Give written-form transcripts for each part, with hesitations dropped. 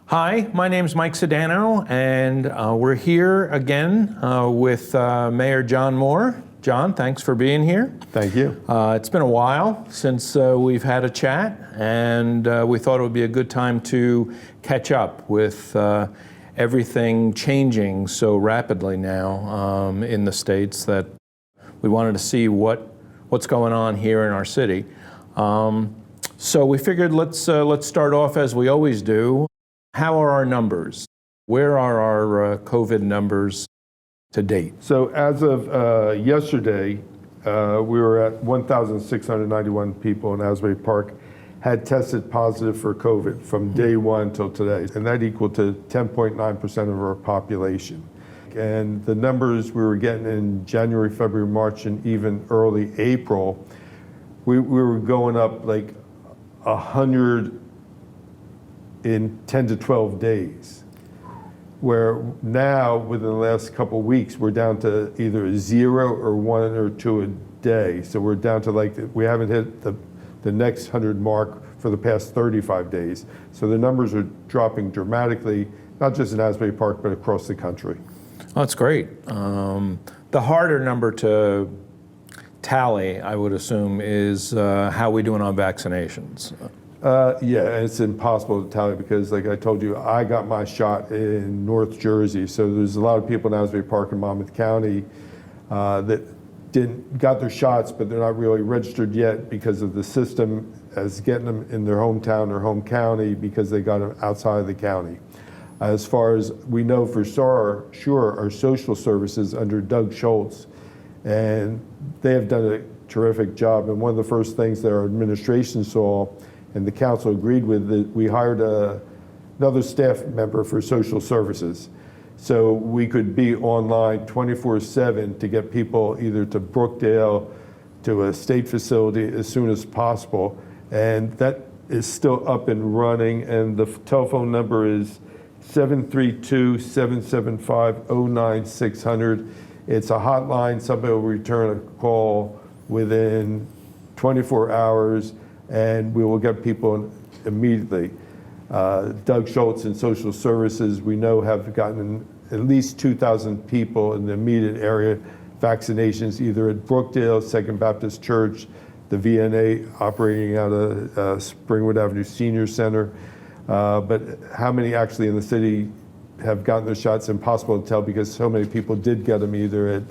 Hi, my name's Mike Sodano, and we're here again with Mayor John Moor. John, thanks for being here. Thank you. It's been a while since we've had a chat, and we thought it would be a good time to catch up with everything changing so rapidly now in the States that we wanted to see what's going on here in our city. So we figured let's start off as we always do. How are our numbers? Where are our COVID numbers to date? So as of yesterday, we were at 1,691 people in Asbury Park had tested positive for COVID from day one till today. And that equaled to 10.9% of our population. And the numbers we were getting in January, February, March, and even early April, we were going up like 100 in 10 to 12 days, where now within the last couple of weeks we're down to either 0 or 1 or 2 a day. So we're down to we haven't hit the next 100 mark for the past 35 days. So the numbers are dropping dramatically, not just in Asbury Park but across the country. Oh, that's great. The harder number to tally, I would assume, is how we doing on vaccinations. Yeah, it's impossible to tell you because, like I told you, I got my shot in North Jersey. So there's a lot of people in Asbury Park and Monmouth County that got their shots, but they're not really registered yet because of the system as getting them in their hometown or home county because they got them outside of the county. As far as we know for sure, our social services under Doug Schultz, and they have done a terrific job. And one of the first things that our administration saw and the council agreed with, that we hired another staff member for social services. So we could be online 24/7 to get people either to Brookdale, to a state facility as soon as possible. And that is still up and running. And the telephone number is 732-775-09600. It's a hotline. Somebody will return a call within 24 hours. And we will get people immediately. Doug Schultz and Social Services, we know, have gotten at least 2,000 people in the immediate area vaccinations, either at Brookdale, Second Baptist Church, the VNA operating out of Springwood Avenue Senior Center. But how many actually in the city have gotten their shots? Impossible to tell because so many people did get them either at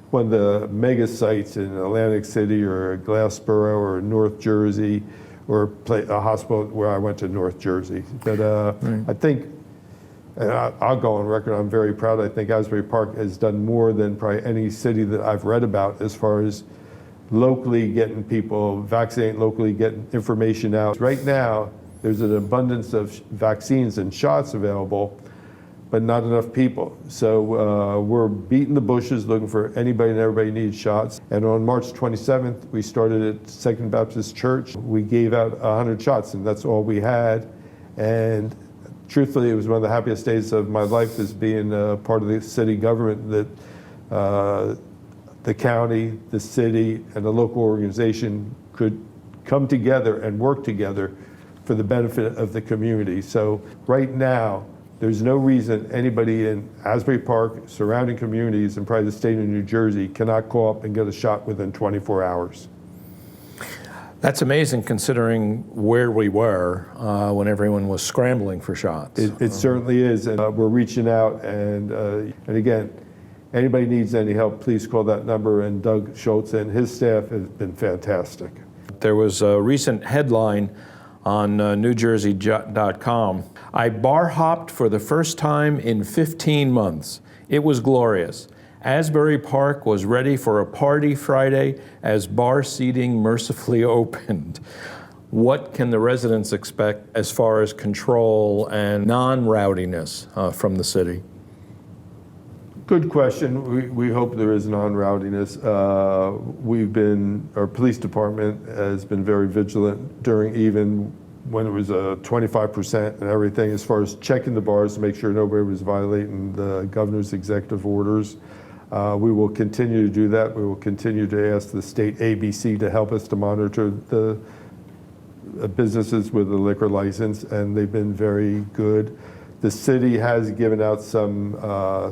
one of the mega sites in Atlantic City or Glassboro or North Jersey, or a hospital where I went to North Jersey. But I think, and I'll go on record, I'm very proud. I think Asbury Park has done more than probably any city that I've read about as far as locally getting people vaccinated, locally getting information out. Right now, there's an abundance of vaccines and shots available, but not enough people. So we're beating the bushes looking for anybody and everybody needs shots. And on March 27th, we started at Second Baptist Church. We gave out 100 shots, and that's all we had. And truthfully, it was one of the happiest days of my life as being part of the city government, that the county, the city, and the local organization could come together and work together for the benefit of the community. So right now, there's no reason anybody in Asbury Park, surrounding communities, and probably the state of New Jersey cannot call up and get a shot within 24 hours. That's amazing considering where we were when everyone was scrambling for shots. It certainly is, and we're reaching out, and again, anybody needs any help, please call that number, and Doug Schultz and his staff has been fantastic. There was a recent headline on NewJersey.com. I bar hopped for the first time in 15 months. It was glorious. Asbury Park was ready for a party Friday as bar seating mercifully opened. What can the residents expect as far as control and non-rowdiness from the city? Good question. We hope there is non-rowdiness. Our police department has been very vigilant during even when it was 25% and everything, as far as checking the bars to make sure nobody was violating the governor's executive orders. We will continue to do that. We will continue to ask the state ABC to help us to monitor the businesses with a liquor license, and they've been very good. The city has given out some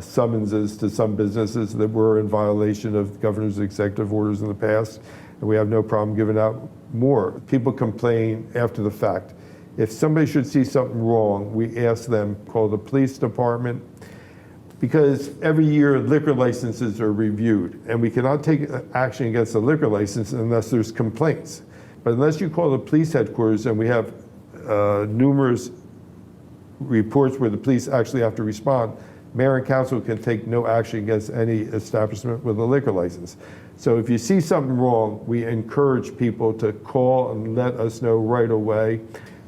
summonses to some businesses that were in violation of the governor's executive orders in the past, and we have no problem giving out more. People complain after the fact. If somebody should see something wrong, we ask them, call the police department, because every year liquor licenses are reviewed, and we cannot take action against a liquor license unless there's complaints. But unless you call the police headquarters, and we have numerous reports where the police actually have to respond, mayor and council can take no action against any establishment with a liquor license. So if you see something wrong, we encourage people to call and let us know right away.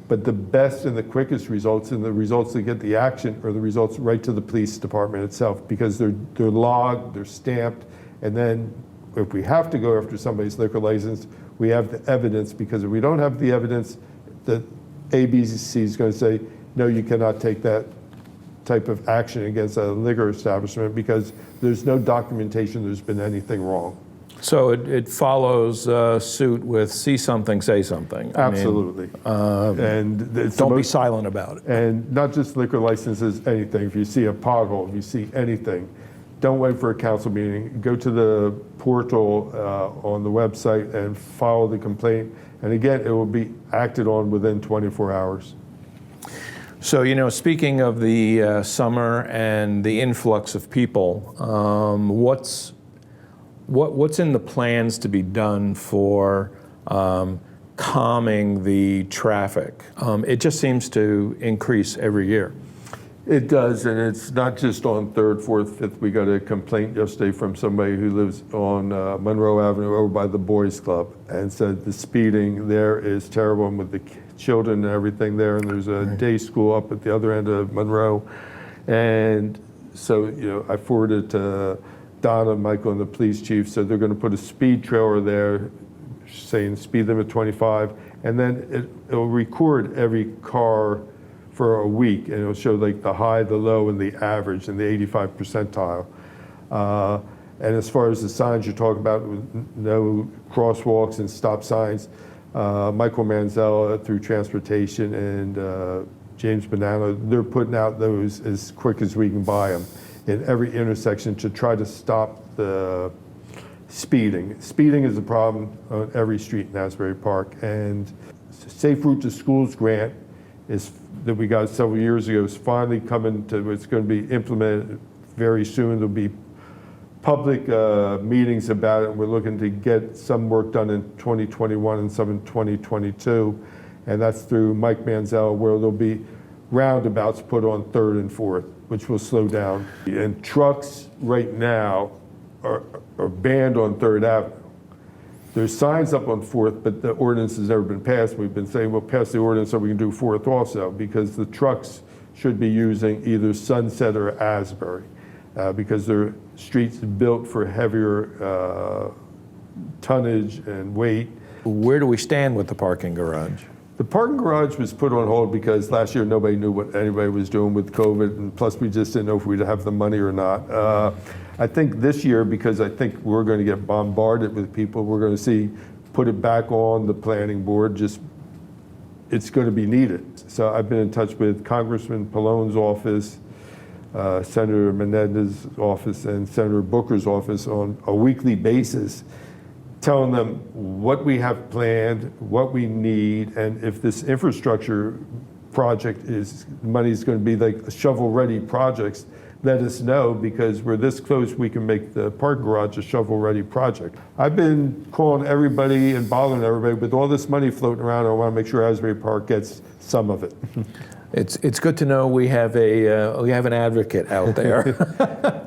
But the best and the quickest results and the results that get the action are the results right to the police department itself, because they're logged, they're stamped, and then if we have to go after somebody's liquor license, we have the evidence, because if we don't have the evidence, the ABC is going to say, no, you cannot take that type of action against a liquor establishment because there's no documentation there's been anything wrong. So it follows suit with see something, say something. Absolutely. And don't be silent about it. And not just liquor licenses, anything. If you see a pothole, if you see anything, don't wait for a council meeting. Go to the portal on the website and file the complaint. And again, it will be acted on within 24 hours. So, you know, speaking of the summer and the influx of people, what's in the plans to be done for calming the traffic? It just seems to increase every year. It does, and it's not just on 3rd, 4th, 5th. We got a complaint yesterday from somebody who lives on Monroe Avenue over by the Boys Club, and said the speeding there is terrible, and with the children and everything there, and there's a day school up at the other end of Monroe. And so, you know, I forwarded it to Donna, Michael, and the police chief, so they're going to put a speed trailer there saying speed limit 25, and then it'll record every car for a week, and it'll show like the high, the low, and the average, and the 85 percentile. And as far as the signs you're talking about, no crosswalks and stop signs, Michael Manzella through Transportation and James Banana, they're putting out those as quick as we can buy them in every intersection to try to stop the speeding. Speeding is a problem on every street in Asbury Park, and Safe Route to Schools grant that we got several years ago is finally coming to, it's going to be implemented very soon. There'll be public meetings about it, and we're looking to get some work done in 2021 and some in 2022, and that's through Mike Manzella, where there'll be roundabouts put on 3rd and 4th, which will slow down. And trucks right now are banned on 3rd Avenue. There's signs up on 4th, but the ordinance has never been passed. We've been saying we'll pass the ordinance so we can do 4th also, because the trucks should be using either Sunset or Asbury, because they're streets built for heavier tonnage and weight. Where do we stand with the parking garage? The parking garage was put on hold because last year nobody knew what anybody was doing with COVID, and plus we just didn't know if we'd have the money or not. I think this year, because I think we're going to get bombarded with people, we're going to see, put it back on the planning board, just, it's going to be needed. So I've been in touch with Congressman Pallone's office, Senator Menendez's office, and Senator Booker's office on a weekly basis, telling them what we have planned, what we need, and if this infrastructure project money is going to be like shovel-ready projects, let us know, because we're this close, we can make the parking garage a shovel-ready project. I've been calling everybody and bothering everybody with all this money floating around. I want to make sure Asbury Park gets some of it. It's good to know we have an advocate out there.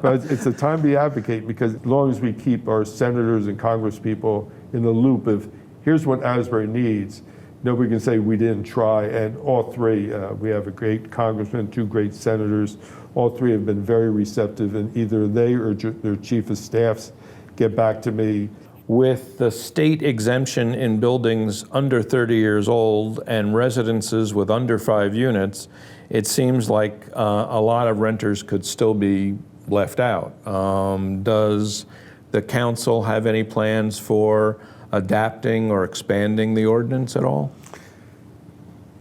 But it's a time to advocate, because as long as we keep our senators and congresspeople in the loop of here's what Asbury needs, nobody can say we didn't try. And all three, we have a great congressman, 2 great senators. All 3 have been very receptive, and either they or their chief of staffs get back to me. With the state exemption in buildings under 30 years old and residences with under 5 units, it seems like a lot of renters could still be left out. Does the council have any plans for adapting or expanding the ordinance at all?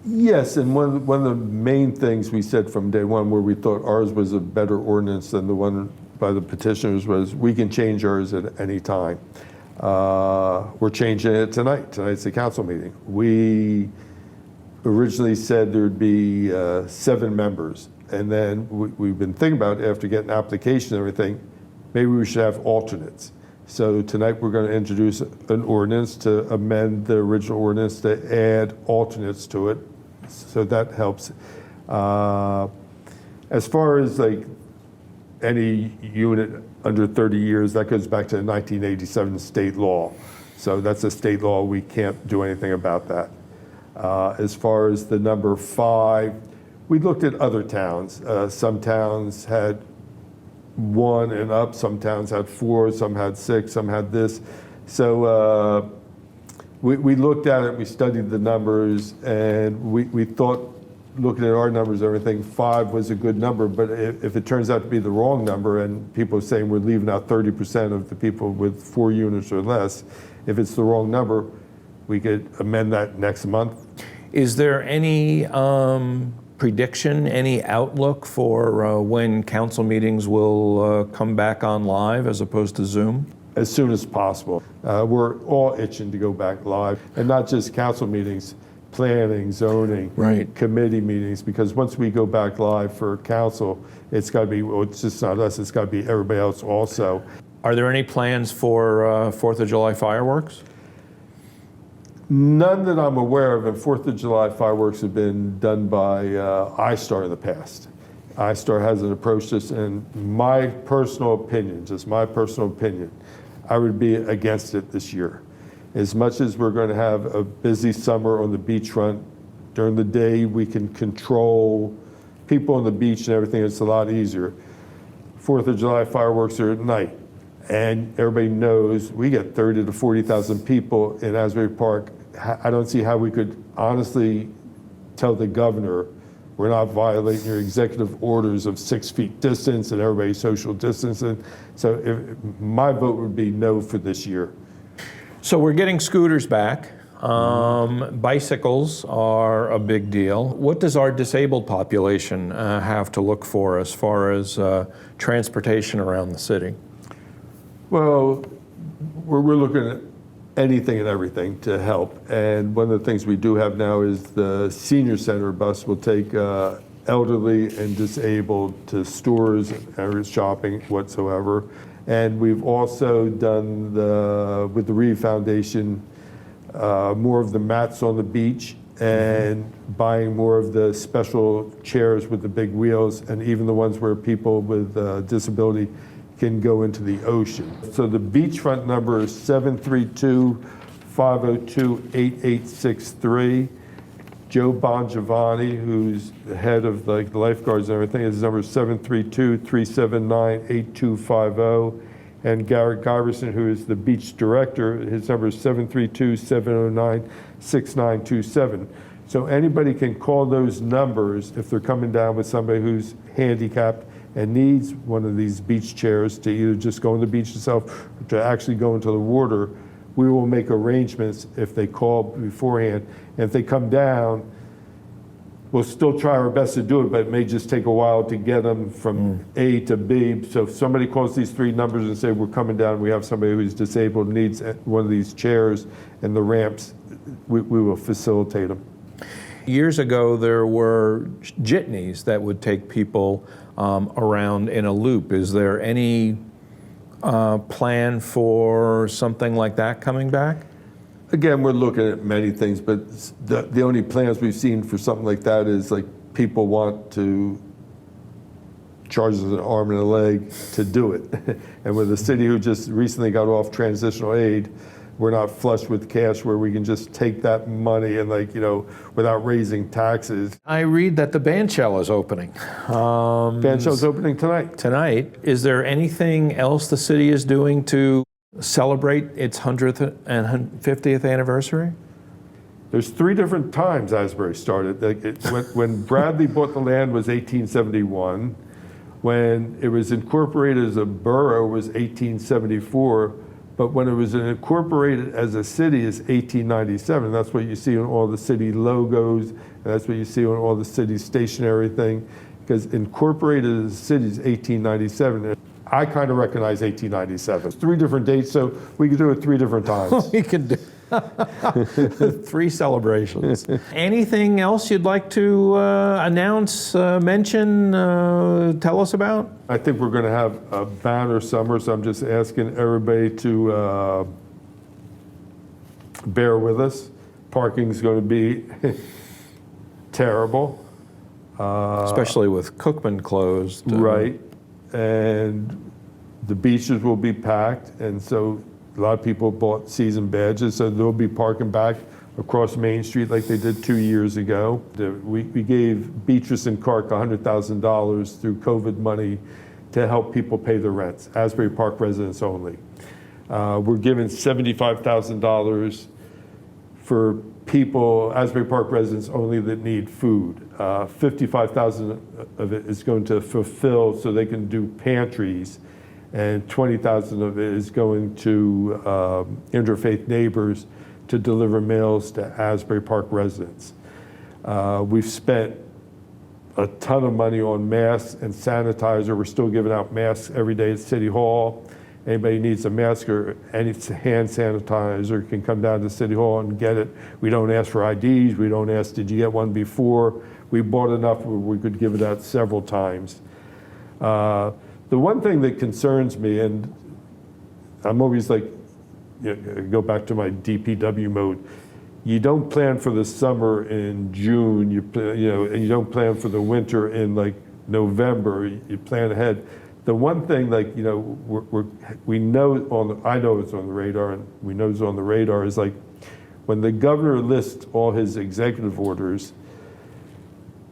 Yes, and one of the main things we said from day one where we thought ours was a better ordinance than the one by the petitioners was we can change ours at any time. We're changing it tonight. Tonight's the council meeting. We originally said there'd be 7 members, and then we've been thinking about, after getting application and everything, maybe we should have alternates. So tonight we're going to introduce an ordinance to amend the original ordinance to add alternates to it, so that helps. As far as like any unit under 30 years, that goes back to the 1987 state law. So that's a state law. We can't do anything about that. As far as the number 5, we looked at other towns. Some towns had 1 and up, some towns had 4, some had 6, some had this. So we looked at it, we studied the numbers, and we thought, looking at our numbers, everything, 5 was a good number, but if it turns out to be the wrong number and people are saying we're leaving out 30% of the people with 4 units or less, if it's the wrong number, we could amend that next month. Is there any prediction, any outlook for when council meetings will come back on live as opposed to Zoom? As soon as possible. We're all itching to go back live, and not just council meetings, planning, zoning, right, committee meetings, because once we go back live for council, it's got to be, well, it's just not us, it's got to be everybody else also. Are there any plans for 4th of July fireworks? None that I'm aware of, and 4th of July fireworks have been done by iStar in the past. iStar hasn't approached us, and my personal opinion, just my personal opinion, I would be against it this year. As much as we're going to have a busy summer on the beachfront, during the day we can control people on the beach and everything, it's a lot easier. 4th of July fireworks are at night, and everybody knows we get 30 to 40,000 people in Asbury Park. I don't see how we could honestly tell the governor we're not violating your executive orders of 6 feet distance and everybody social distancing. So my vote would be no for this year. So we're getting scooters back. Bicycles are a big deal. What does our disabled population have to look for as far as transportation around the city? Well, we're looking at anything and everything to help. And one of the things we do have now is the senior center bus will take elderly and disabled to stores and shopping whatsoever. And we've also done, with the Reed Foundation, more of the mats on the beach and buying more of the special chairs with the big wheels, and even the ones where people with disability can go into the ocean. So the beachfront number is 732-502-8863. Joe Bongiovanni, who's the head of the lifeguards and everything, his number is 732-379-8250. And Garrett Giverson, who is the beach director, his number is 732-709-6927. So anybody can call those numbers if they're coming down with somebody who's handicapped and needs one of these beach chairs to either just go on the beach itself or to actually go into the water. We will make arrangements if they call beforehand. And if they come down, we'll still try our best to do it, but it may just take a while to get them from A to B. So if somebody calls these 3 numbers and say, we're coming down, we have somebody who's disabled, needs one of these chairs and the ramps, we will facilitate them. Years ago, there were jitneys that would take people around in a loop. Is there any plan for something like that coming back? Again, we're looking at many things, but the only plans we've seen for something like that is like people want to charge us an arm and a leg to do it. And with the city who just recently got off transitional aid, we're not flush with cash where we can just take that money and without raising taxes. I read that the bandshell is opening. Bandshell's opening tonight. Tonight. Is there anything else the city is doing to celebrate its 100th and 50th anniversary? There's 3 different times Asbury started. When Bradley bought the land was When it was incorporated as a borough was 1874. But when it was incorporated as a city is 1897. That's what you see on all the city logos, and that's what you see on all the city stationery thing. Because incorporated as a city is 1897. I kind of recognize 1897. 3 different dates, so we can do it 3 different times. We can do 3 celebrations. Anything else you'd like to announce, mention, tell us about? I think we're going to have a banner summer, so I'm just asking everybody to bear with us. Parking's going to be terrible. Especially with Cookman closed. Right. And the beaches will be packed, and so a lot of people bought season badges, so they'll be parking back across Main Street like they did 2 years ago. We gave Beatrice and Clark $100,000 through COVID money to help people pay their rents, Asbury Park residents only. We're giving $75,000 for people, Asbury Park residents only, that need food. $55,000 of it is going to fulfill so they can do pantries, and $20,000 of it is going to Interfaith Neighbors to deliver meals to Asbury Park residents. We've spent a ton of money on masks and sanitizer. We're still giving out masks every day at City Hall. Anybody needs a mask or any hand sanitizer can come down to City Hall and get it. We don't ask for IDs. We don't ask, did you get one before? We bought enough where we could give it out several times. The one thing that concerns me, and I'm always like, go back to my DPW mode, you don't plan for the summer in June, and you don't plan for the winter in like November, you plan ahead. The one thing, like, we know I know it's on the radar, and we know it's on the radar, is like when the governor lists all his executive orders,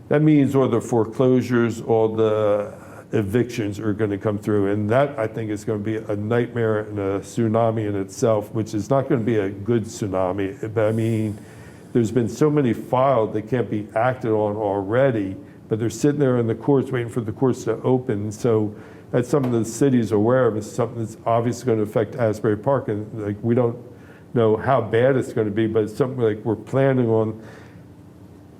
that means all the foreclosures, all the evictions are going to come through, and that I think is going to be a nightmare and a tsunami in itself, which is not going to be a good tsunami. But I mean, there's been so many filed that can't be acted on already, but they're sitting there in the courts waiting for the courts to open. So that's something the city's aware of. It's something that's obviously going to affect Asbury Park, and like we don't know how bad it's going to be, but it's something like we're planning on.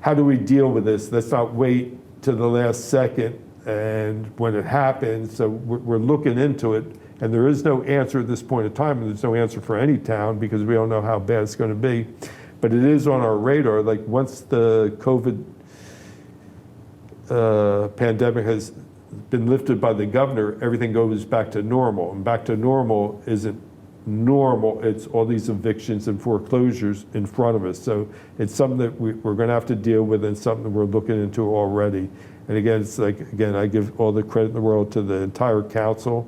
How do we deal with this? Let's not wait to the last second and when it happens. So we're looking into it, and there is no answer at this point in time, and there's no answer for any town because we don't know how bad it's going to be. But it is on our radar. Like once the COVID pandemic has been lifted by the governor, everything goes back to normal. And back to normal isn't normal. It's all these evictions and foreclosures in front of us. So it's something that we're going to have to deal with, and something that we're looking into already. And again, it's like, again, I give all the credit in the world to the entire council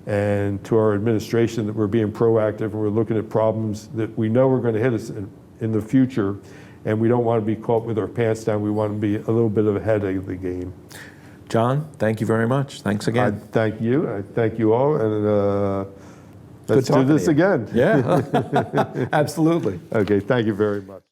and to our administration that we're being proactive, and we're looking at problems that we know are going to hit us in the future, and we don't want to be caught with our pants down. We want to be a little bit ahead of the game. John, thank you very much. Thanks again. I thank you. I thank you all, and let's do this again. Yeah, absolutely. Okay, thank you very much.